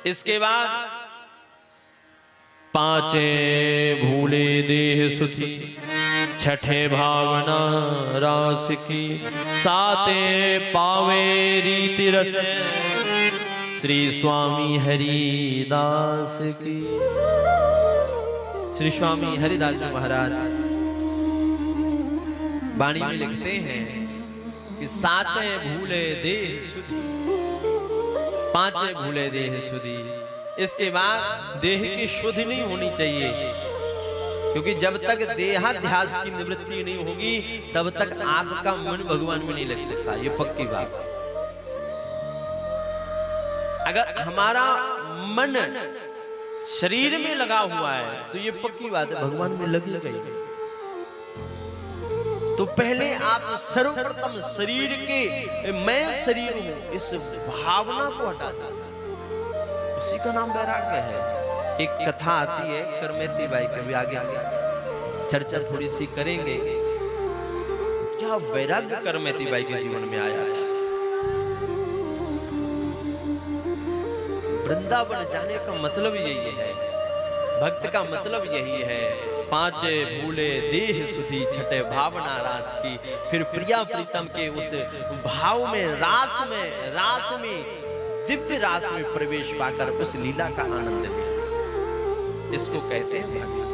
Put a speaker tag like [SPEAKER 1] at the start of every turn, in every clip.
[SPEAKER 1] इसके बाद पांचे भूले देह सुखी, छठे भावना रास की, साते पावे रीति रस श्री स्वामी हरिदास की। श्री स्वामी हरिदास जी महाराज वाणी में लिखते हैं कि साते भूले देह सुधी, पांचे भूले देह सुधी। इसके बाद देह की शुद्धि नहीं होनी चाहिए, क्योंकि जब तक देहाध्यास की निवृत्ति नहीं होगी तब तक आपका मन भगवान में नहीं लग सकता। ये पक्की बात है। अगर हमारा मन शरीर में लगा हुआ है तो ये पक्की बात है भगवान में लग गई। तो पहले आप सर्वप्रथम शरीर के मैं शरीर हूं इस भावना को हटा दो, उसी का नाम वैराग्य है। एक कथा आती है करमेती बाई, कभी आगे चर्चा थोड़ी सी करेंगे। क्या वैराग्य करमेती बाई के जीवन में आया है। वृंदावन जाने का मतलब यही है, भक्त का मतलब यही है। पांचे भूले देह सुधी, छठे भावना रास की। फिर प्रिया प्रीतम के उस भाव में, रास में दिव्य रास में प्रवेश पाकर उस लीला का आनंद लिया, इसको कहते हैं भागवत।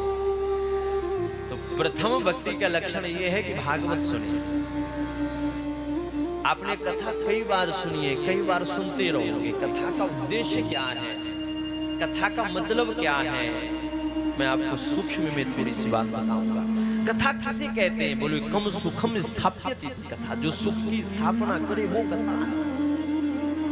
[SPEAKER 1] तो प्रथम भक्ति का लक्षण यह है कि भागवत सुनिए। आपने कथा कई बार सुनी है, कई बार सुनते रहोगे। कथा का उद्देश्य क्या है, कथा का मतलब क्या है, मैं आपको सूक्ष्म में थोड़ी सी बात बताऊंगा। कथा किसे कहते हैं? बोलो कम सुखम स्थाप्यति कथा। जो सुख की स्थापना करे वो कथा है,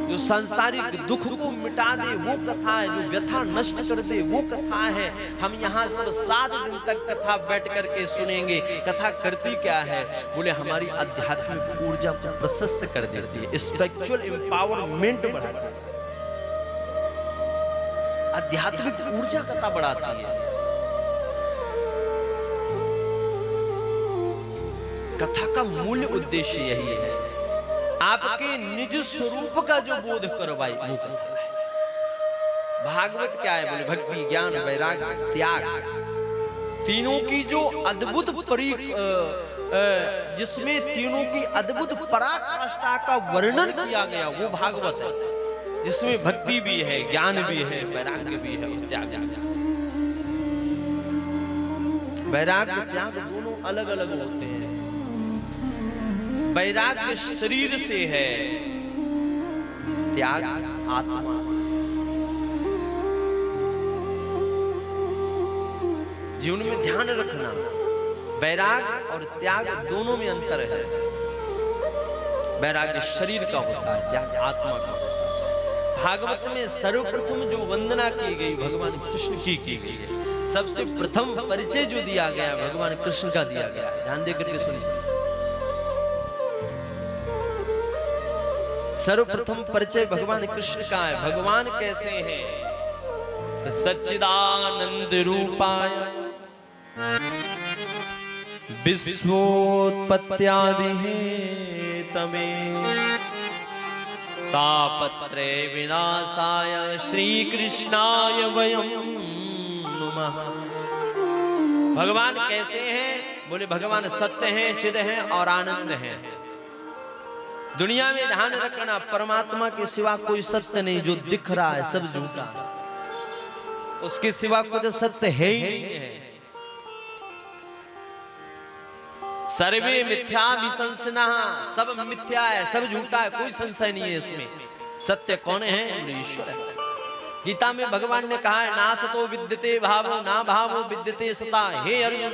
[SPEAKER 1] जो सांसारिक दुख को मिटा दे वो कथा है, जो व्यथा नष्ट कर दे वो कथा है। हम यहाँ सब 7 दिन तक कथा बैठ करके सुनेंगे। कथा करती क्या है? बोले हमारी आध्यात्मिक ऊर्जा को प्रशस्त कर देती है, स्पिरिचुअल एम्पावरमेंट बढ़ाती है, आध्यात्मिक ऊर्जा कथा बढ़ाती है। कथा का मूल उद्देश्य यही है, आपके निज स्वरूप का जो बोध करवाई वो कथा है। भागवत क्या है? बोले भक्ति, ज्ञान, वैराग्य, त्याग, तीनों की जो अद्भुत जिसमें तीनों की अद्भुत पराकाष्ठा का वर्णन किया गया वो भागवत है, जिसमें भक्ति भी है, ज्ञान भी है, वैराग्य भी है, त्याग। वैराग्य त्याग दोनों अलग अलग होते हैं। वैराग्य शरीर से है, त्याग आत्मा से। जीवन में ध्यान रखना, वैराग्य और त्याग दोनों में अंतर है। वैराग्य शरीर का होता है, त्याग आत्मा का होता है। भागवत में सर्वप्रथम जो वंदना की गई भगवान कृष्ण की गई है। सबसे प्रथम परिचय जो दिया गया भगवान कृष्ण का दिया गया है। ध्यान देकर के सुनिए। सर्वप्रथम परिचय भगवान कृष्ण का है। भगवान कैसे हैं? तो सच्चिदानंद रूपाय विश्वोत्पत्त्यादि हेतवे तापत्रे विनाशाय श्री कृष्णाय वयं नमः। भगवान कैसे हैं? बोले भगवान सत्य हैं, चिद हैं और आनंद हैं। दुनिया में ध्यान रखना, परमात्मा के सिवा कोई सत्य नहीं। जो दिख रहा है सब झूठा है, उसके सिवा कुछ सत्य है ही नहीं है। सर्वे मिथ्या विसंसना, सब मिथ्या है, सब झूठा है, कोई संशय नहीं है इसमें। सत्य कौन है? ईश्वर है। गीता में भगवान ने कहा है नासतो विद्यते भावो ना भावो विद्यते सता। हे अर्जुन,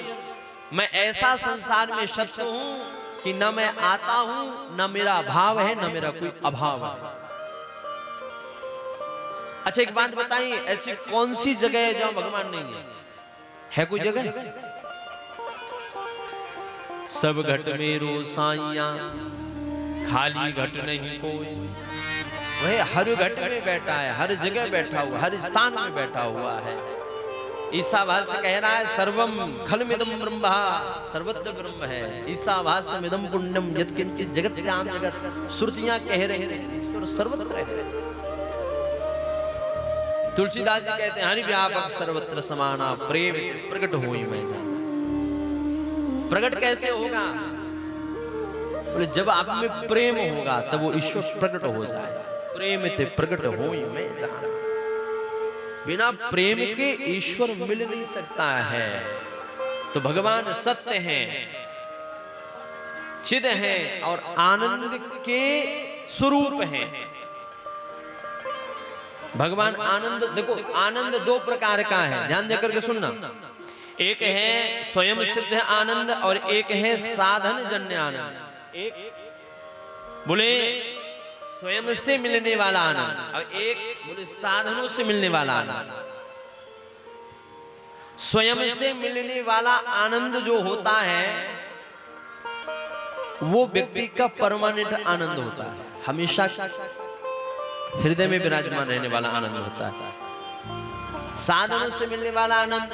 [SPEAKER 1] मैं ऐसा संसार में सत्य हूं कि न मैं आता हूं, न मेरा भाव है, न मेरा कोई अभाव है। अच्छा एक बात बताइए, ऐसी कौन सी जगह है जहां भगवान नहीं है? है कोई जगह? सब घट में रोसाइयां, खाली घट नहीं कोई। वह हर घट में बैठा है, हर जगह बैठा हुआ, हर स्थान में बैठा हुआ है। ईसावास्य कह रहा है सर्वम खलमिदं ब्रह्म, सर्वत्र ब्रह्म है। ईसावास्यमिदं पुण्यम यत्किंचित् जगत्याम जगत्। श्रुतियां कह रहे हैं ईश्वर सर्वत्र है। तुलसीदास जी कहते हैं हरि व्यापक सर्वत्र समाना प्रेम प्रकट होई मैं जाना। प्रकट कैसे होगा? बोले जब आप में प्रेम होगा तब वो ईश्वर प्रकट हो जाए। प्रेम थे प्रकट होई मैं जाना। बिना प्रेम के ईश्वर मिल नहीं सकता है। तो भगवान सत्य हैं, चिद हैं और आनंद के स्वरूप हैं। भगवान आनंद, देखो आनंद दो प्रकार का है, ध्यान देकर के सुनना। एक है स्वयं सिद्ध आनंद और एक है साधन जन्य आनंद। एक बोले स्वयं से मिलने वाला आनंद और एक बोले साधनों से मिलने वाला आनंद। स्वयं से मिलने वाला आनंद जो होता है वो व्यक्ति का परमानेंट आनंद होता है, हमेशा हृदय में विराजमान रहने वाला आनंद होता है। साधनों से मिलने वाला आनंद,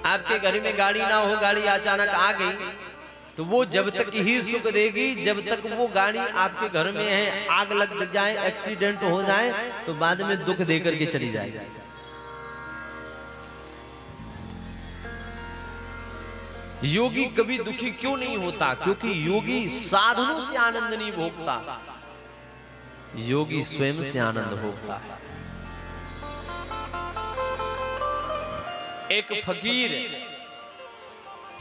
[SPEAKER 1] आपके घर में गाड़ी ना हो, गाड़ी अचानक आ गई तो वो जब तक ही सुख देगी जब तक वो गाड़ी आपके घर में है, आग लग जाए, एक्सीडेंट हो जाए तो बाद में दुख देकर के चली जाएगी। योगी कभी दुखी क्यों नहीं होता? क्योंकि योगी साधनों से आनंद नहीं भोगता, योगी स्वयं से आनंद भोगता है। एक फकीर,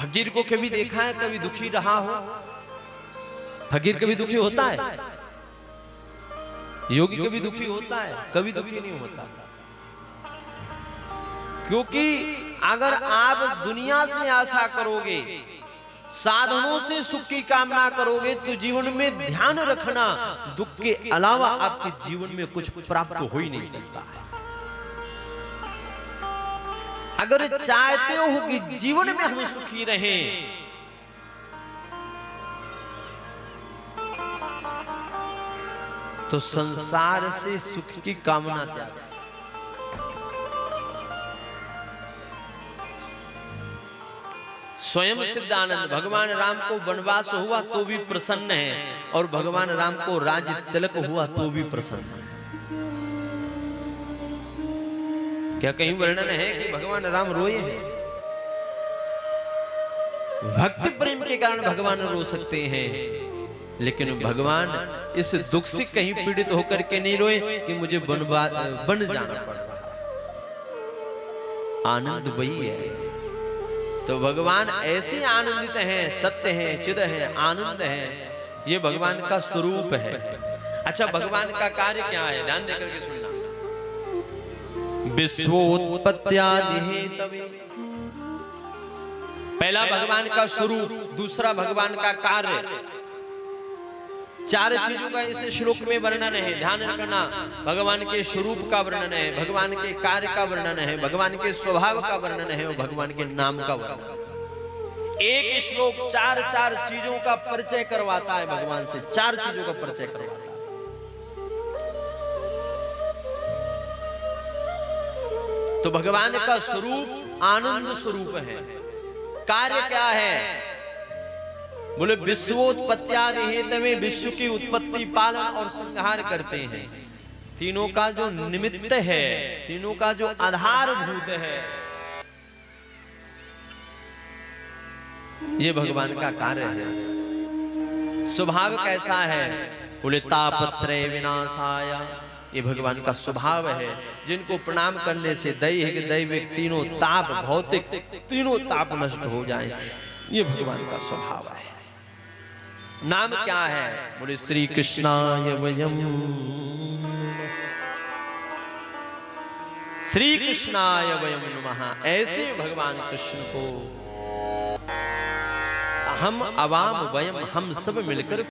[SPEAKER 1] फकीर को कभी देखा है कभी दुखी रहा हो? फकीर कभी दुखी होता है? योगी कभी दुखी होता है? कभी दुखी नहीं होता। क्योंकि अगर आप दुनिया से आशा करोगे, साधनों से सुख की कामना करोगे तो जीवन में ध्यान रखना दुख के अलावा आपके जीवन में कुछ प्राप्त हो ही नहीं सकता है। अगर चाहते हो कि जीवन में हम सुखी रहें तो संसार से सुख की कामना त्याग। स्वयं सिद्ध आनंद, भगवान राम को वनवास हुआ तो भी प्रसन्न है और भगवान राम को राज्य तिलक हुआ तो भी प्रसन्न है। क्या कहीं वर्णन है कि भगवान राम रोए हैं? भक्ति प्रेम के कारण भगवान रो सकते हैं, लेकिन भगवान इस दुख से कहीं पीड़ित होकर के नहीं रोए कि मुझे बन जाना पड़ रहा। आनंद वही है। तो भगवान ऐसे आनंदित हैं, सत्य हैं, चिद हैं, आनंद हैं। ये भगवान का स्वरूप है। अच्छा, भगवान का कार्य क्या है? ध्यान देकर के सुनना। विश्वोत्पत्त्यादि हेतवे, पहला भगवान का स्वरूप, दूसरा भगवान का कार्य। चार चीजों का इस श्लोक में वर्णन है, ध्यान रखना। भगवान के स्वरूप का वर्णन है, भगवान के कार्य का वर्णन है, भगवान के स्वभाव का वर्णन है और भगवान के नाम का वर्णन। एक श्लोक चार चार चीजों का परिचय करवाता है, भगवान से चार चीजों का परिचय करवाता है। तो भगवान का स्वरूप आनंद स्वरूप है। कार्य क्या है? बोले विश्वोत्पत्त्यादि हेतवे, विश्व की उत्पत्ति, पालन और संहार करते हैं। तीनों का जो निमित्त है, तीनों का जो आधारभूत है, ये भगवान का कार्य है। स्वभाव कैसा है? बोले तापत्रय विनाशाय, ये भगवान का स्वभाव है। जिनको प्रणाम करने से दैहिक दैविक तीनों ताप, भौतिक तीनों ताप नष्ट हो जाए, ये भगवान का स्वभाव है। नाम क्या है? बोले श्री कृष्णाय वयम, श्री कृष्णाय वयम नमः। ऐसे भगवान कृष्ण को हम अवाम वयम, हम सब मिलकर